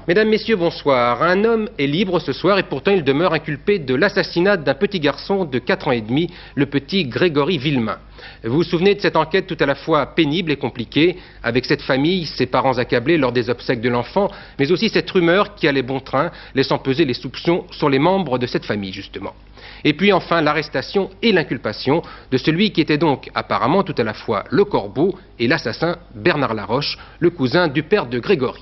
Mesdames, Messieurs, bonsoir. Un homme est libre ce soir et pourtant il demeure inculpé de l'assassinat d'un petit garçon de 4 ans et demi, le petit Grégory Villemain. Vous vous souvenez de cette enquête tout à la fois pénible et compliquée, avec cette famille, ses parents accablés lors des obsèques de l'enfant, mais aussi cette rumeur qui allait bon train, laissant peser les soupçons sur les membres de cette famille, justement. Et puis enfin l'arrestation et l'inculpation de celui qui était donc apparemment tout à la fois le corbeau et l'assassin Bernard Laroche, le cousin du père de Grégory.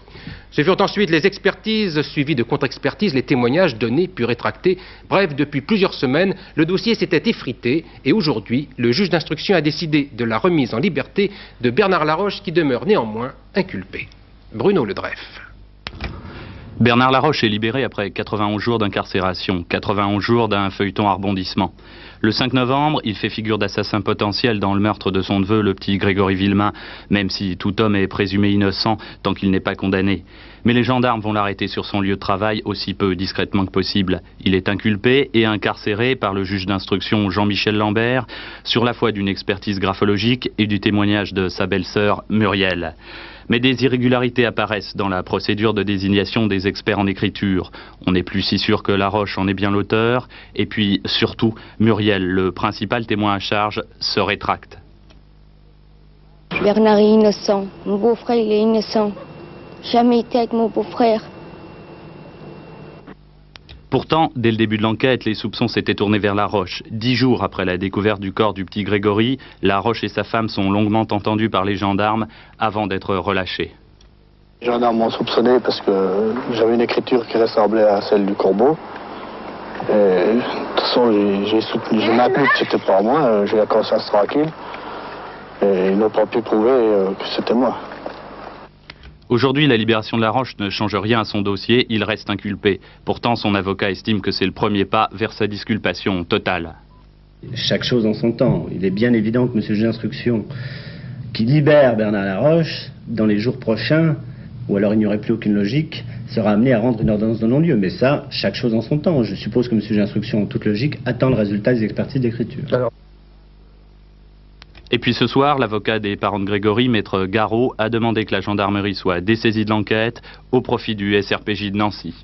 Ce furent ensuite les expertises suivies de contre-expertises, les témoignages donnés puis rétractés. Bref, depuis plusieurs semaines, le dossier s'était effrité et aujourd'hui, le juge d'instruction a décidé de la remise en liberté de Bernard Laroche qui demeure néanmoins inculpé. Bruno Ledreff. Bernard Laroche est libéré après 91 jours d'incarcération, 91 jours d'un feuilleton à rebondissement. Le 5 novembre, il fait figure d'assassin potentiel dans le meurtre de son neveu, le petit Grégory Villemain, même si tout homme est présumé innocent tant qu'il n'est pas condamné. Mais les gendarmes vont l'arrêter sur son lieu de travail aussi peu discrètement que possible. Il est inculpé et incarcéré par le juge d'instruction Jean-Michel Lambert sur la foi d'une expertise graphologique et du témoignage de sa belle-sœur Muriel. Mais des irrégularités apparaissent dans la procédure de désignation des experts en écriture. On n'est plus si sûr que Laroche en est bien l'auteur. Et puis, surtout, Muriel, le principal témoin à charge, se rétracte. Bernard est innocent. Mon beau-frère, il est innocent. Jamais été avec mon beau-frère. Pourtant, dès le début de l'enquête, les soupçons s'étaient tournés vers Laroche. 10 jours après la découverte du corps du petit Grégory, Laroche et sa femme sont longuement entendus par les gendarmes avant d'être relâchés. Les gendarmes m'ont soupçonné parce que j'avais une écriture qui ressemblait à celle du corbeau. Et, de toute façon, j'ai maintenu que c'était pas moi, j'ai la conscience tranquille. Et ils n'ont pas pu prouver que c'était moi. Aujourd'hui, la libération de Laroche ne change rien à son dossier, il reste inculpé. Pourtant, son avocat estime que c'est le premier pas vers sa disculpation totale. Chaque chose en son temps. Il est bien évident que M. le juge d'instruction, qui libère Bernard Laroche, dans les jours prochains, ou alors il n'y aurait plus aucune logique, sera amené à rendre une ordonnance de non-lieu. Mais ça, chaque chose en son temps. Je suppose que M. le juge d'instruction, en toute logique, attend le résultat des expertises d'écriture. Et puis ce soir, l'avocat des parents de Grégory, maître Garot, a demandé que la gendarmerie soit dessaisie de l'enquête au profit du SRPJ de Nancy.